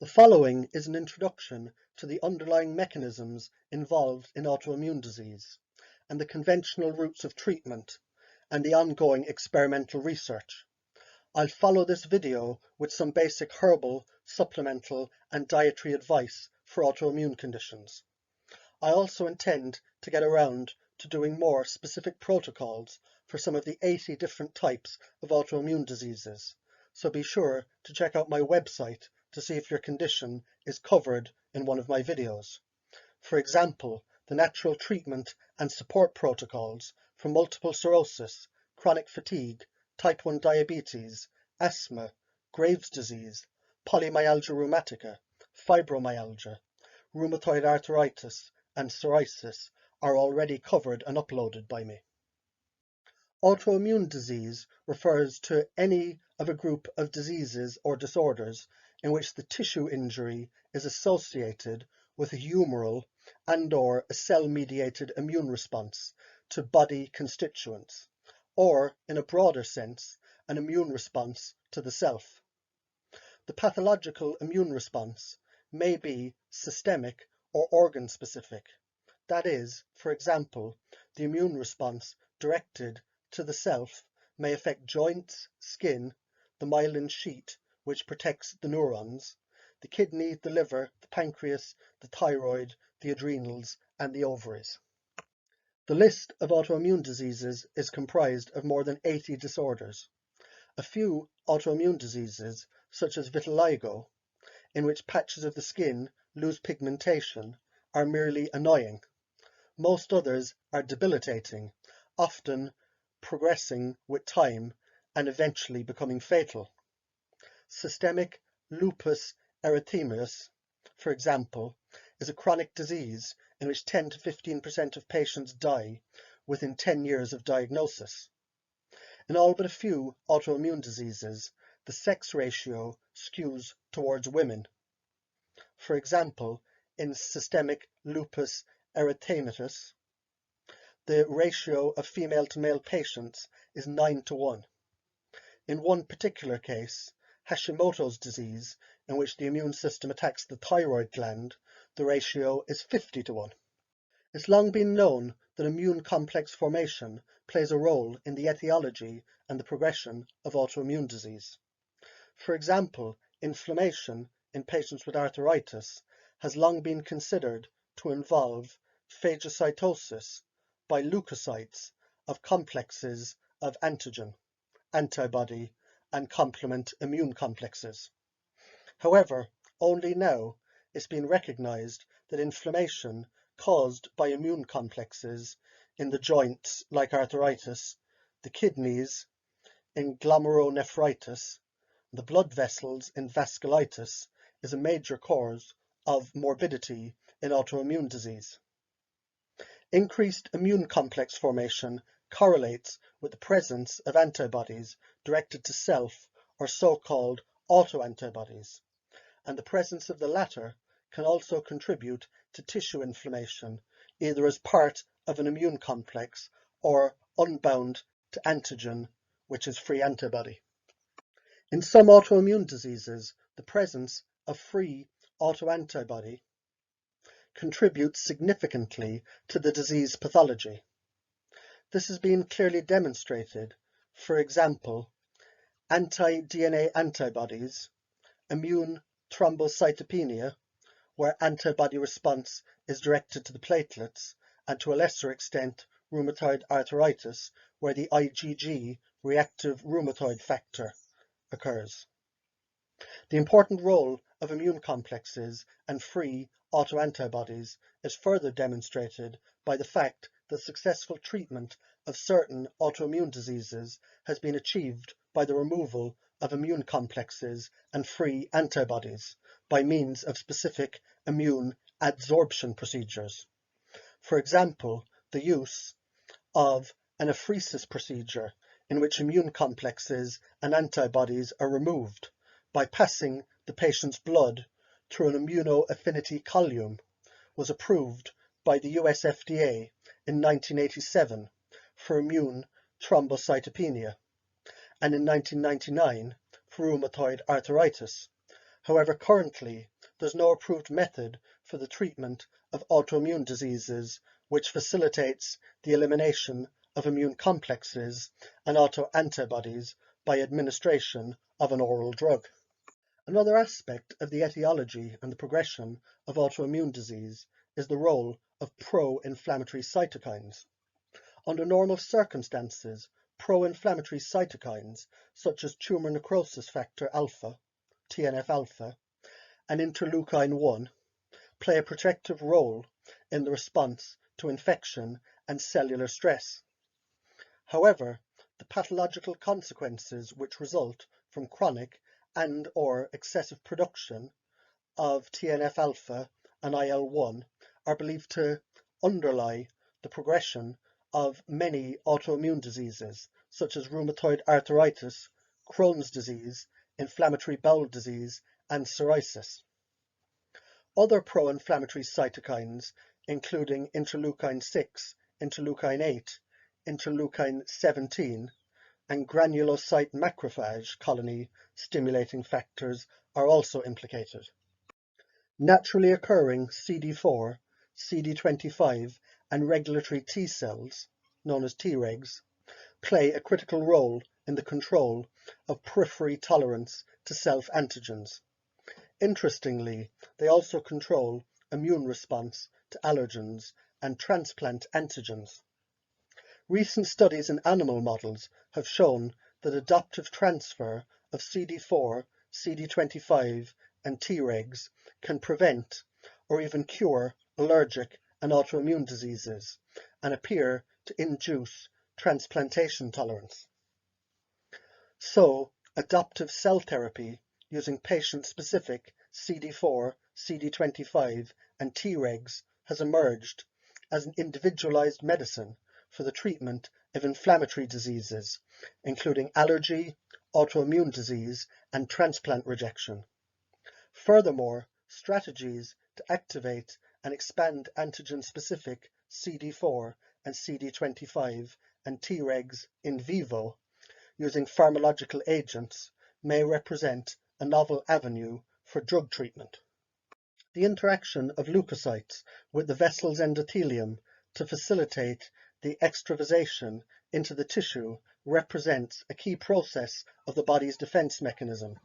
The following is an introduction to the underlying mechanisms involved in autoimmune disease and the conventional routes of treatment and the ongoing experimental research. I'll follow this video with some basic herbal, supplemental and dietary advice for autoimmune conditions. I also intend to get around to doing more specific protocols for some of the 80 different types of autoimmune diseases, so be sure to check out my website to see if your condition is covered in one of my videos. For example, the natural treatment and support protocols for multiple sclerosis, chronic fatigue, type 1 diabetes, asthma, Graves' disease, polymyalgia rheumatica, fibromyalgia, rheumatoid arthritis, and psoriasis are already covered and uploaded by me. Autoimmune disease refers to any of a group of diseases or disorders in which the tissue injury is associated with a humoral and/or a cell-mediated immune response to body constituents, or, in a broader sense, an immune response to the self. The pathological immune response may be systemic or organ-specific. That is, for example, the immune response directed to the self may affect joints, skin, the myelin sheet, which protects the neurons, the kidney, the liver, the pancreas, the thyroid, the adrenals, and the ovaries. The list of autoimmune diseases is comprised of more than 80 disorders. A few autoimmune diseases, such as vitiligo, in which patches of the skin lose pigmentation, are merely annoying. Most others are debilitating, often progressing with time and eventually becoming fatal. Systemic lupus erythematosus, for example, is a chronic disease in which 10 to 15% of patients die within 10 years of diagnosis. In all but a few autoimmune diseases, the sex ratio skews towards women. For example, in systemic lupus erythematosus, the ratio of female to male patients is 9:1. In one particular case, Hashimoto's disease, in which the immune system attacks the thyroid gland, the ratio is 50:1. It's long been known that immune complex formation plays a role in the etiology and the progression of autoimmune disease. For example, inflammation in patients with arthritis has long been considered to involve phagocytosis by leukocytes of complexes of antigen, antibody, and complement immune complexes. However, only now it's been recognized that inflammation caused by immune complexes in the joints, like arthritis, the kidneys in glomerulonephritis, the blood vessels in vasculitis, is a major cause of morbidity in autoimmune disease. Increased immune complex formation correlates with the presence of antibodies directed to self, or so-called autoantibodies, and the presence of the latter can also contribute to tissue inflammation, either as part of an immune complex or unbound to antigen, which is free antibody. In some autoimmune diseases, the presence of free autoantibody contributes significantly to the disease pathology. This has been clearly demonstrated, for example, anti-DNA antibodies, immune thrombocytopenia, where antibody response is directed to the platelets, and to a lesser extent, rheumatoid arthritis, where the IgG reactive rheumatoid factor occurs. The important role of immune complexes and free autoantibodies is further demonstrated by the fact that successful treatment of certain autoimmune diseases has been achieved by the removal of immune complexes and free antibodies by means of specific immune adsorption procedures. For example, the use of an apheresis procedure in which immune complexes and antibodies are removed by passing the patient's blood through an immunoaffinity column was approved by the US FDA in 1987 for immune thrombocytopenia, and in 1999 for rheumatoid arthritis, However, currently, there's no approved method for the treatment of autoimmune diseases which facilitates the elimination of immune complexes and autoantibodies by administration of an oral drug. Another aspect of the etiology and the progression of autoimmune disease is the role of pro-inflammatory cytokines. Under normal circumstances, pro-inflammatory cytokines such as tumor necrosis factor alpha, TNF-alpha, and interleukin-1 play a protective role in the response to infection and cellular stress. However, the pathological consequences which result from chronic and/or excessive production of TNF-alpha and IL-1 are believed to underlie the progression of many autoimmune diseases such as rheumatoid arthritis, Crohn's disease, inflammatory bowel disease, and psoriasis. Other pro-inflammatory cytokines, including interleukin-6, interleukin-8, interleukin-17, and granulocyte macrophage colony stimulating factors are also implicated. Naturally occurring CD4, CD25, and regulatory T cells, known as Tregs, play a critical role in the control of periphery tolerance to self-antigens. Interestingly, they also control immune response to allergens and transplant antigens. Recent studies in animal models have shown that adaptive transfer of CD4, CD25, and Tregs can prevent or even cure allergic and autoimmune diseases and appear to induce transplantation tolerance. So, adaptive cell therapy using patient-specific CD4, CD25, and Tregs has emerged as an individualized medicine for the treatment of inflammatory diseases, including allergy, autoimmune disease, and transplant rejection. Furthermore, strategies to activate and expand antigen-specific CD4 and CD25 and Tregs in vivo using pharmacological agents may represent a novel avenue for drug treatment. The interaction of leukocytes with the vessel's endothelium to facilitate the extravasation into the tissue represents a key process of the body's defense mechanism.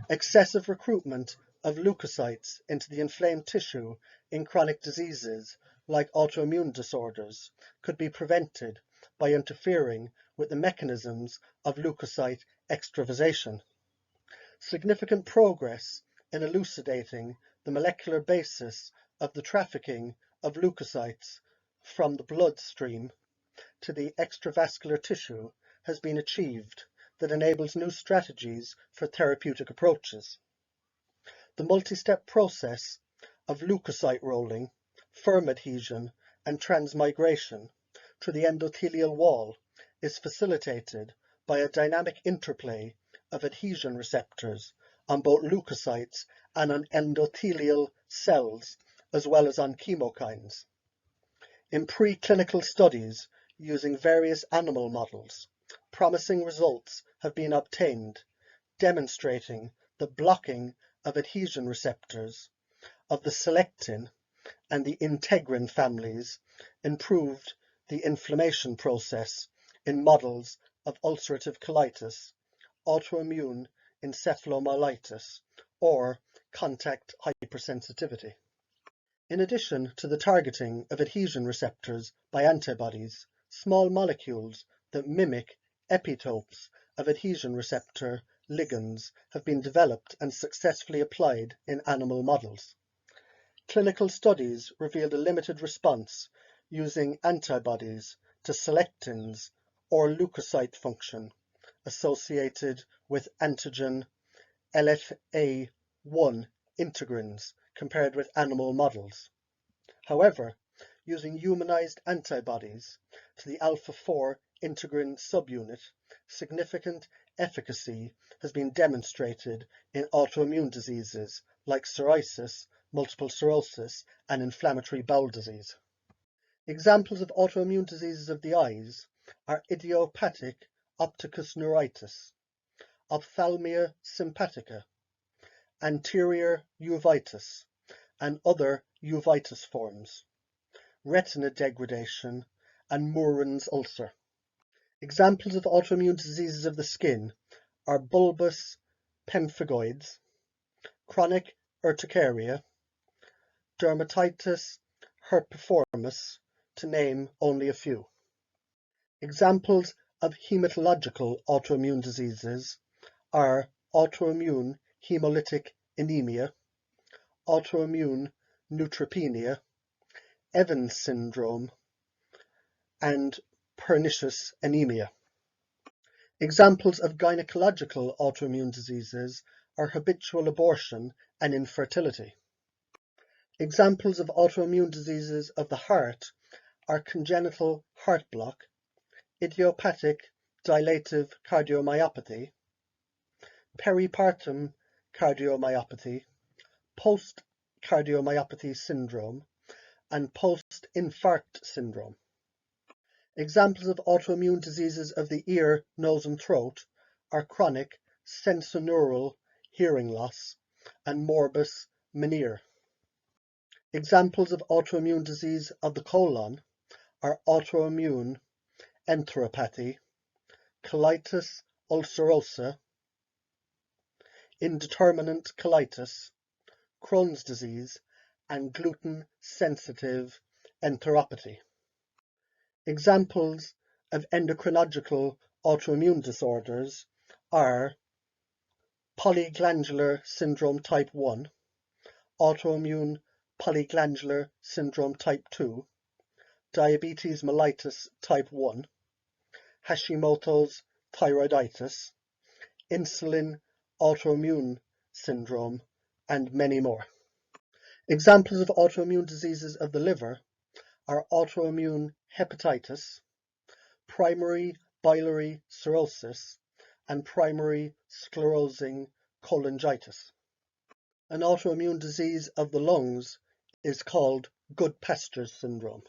Excessive recruitment of leukocytes into the inflamed tissue in chronic diseases like autoimmune disorders could be prevented by interfering with the mechanisms of leukocyte extravasation. Significant progress in elucidating the molecular basis of the trafficking of leukocytes from the bloodstream to the extravascular tissue has been achieved that enables new strategies for therapeutic approaches. The multi-step process of leukocyte rolling, firm adhesion, and transmigration to the endothelial wall is facilitated by a dynamic interplay of adhesion receptors on both leukocytes and on endothelial cells, as well as on chemokines. In preclinical studies using various animal models, promising results have been obtained, demonstrating the blocking of adhesion receptors of the selectin and the integrin families improved the inflammation process in models of ulcerative colitis, autoimmune encephalomyelitis, or contact hypersensitivity. In addition to the targeting of adhesion receptors by antibodies, small molecules that mimic epitopes of adhesion receptor ligands have been developed and successfully applied in animal models. Clinical studies revealed a limited response using antibodies to selectins or leukocyte function associated with antigen LFA1 integrins compared with animal models. However, using humanized antibodies to the alpha-4 integrin subunit, significant efficacy has been demonstrated in autoimmune diseases like psoriasis, multiple sclerosis, and inflammatory bowel disease. Examples of autoimmune diseases of the eyes are idiopathic opticus neuritis, ophthalmia sympathetica, anterior uveitis, and other uveitis forms, retina degradation, and Moran's ulcer. Examples of autoimmune diseases of the skin are bulbous pemphigoids, chronic urticaria, dermatitis herpetiformis, to name only a few. Examples of hematological autoimmune diseases are autoimmune hemolytic anemia, autoimmune neutropenia, Evans syndrome, and pernicious anemia. Examples of gynecological autoimmune diseases are habitual abortion and infertility. Examples of autoimmune diseases of the heart are congenital heart block, idiopathic dilative cardiomyopathy, peripartum cardiomyopathy, post-cardiomyopathy syndrome, and post-infarct syndrome. Examples of autoimmune diseases of the ear, nose, and throat are chronic sensorineural hearing loss and morbus Meniere. Examples of autoimmune disease of the colon are autoimmune enteropathy, colitis ulcerosa, indeterminate colitis, Crohn's disease, and gluten-sensitive enteropathy. Examples of endocrinological autoimmune disorders are polyglandular syndrome type 1, autoimmune polyglandular syndrome type 2, diabetes mellitus type 1, Hashimoto's thyroiditis, insulin autoimmune syndrome, and many more. Examples of autoimmune diseases of the liver are autoimmune hepatitis, primary biliary cirrhosis, and primary sclerosing cholangitis. An autoimmune disease of the lungs is called Goodpasture's syndrome.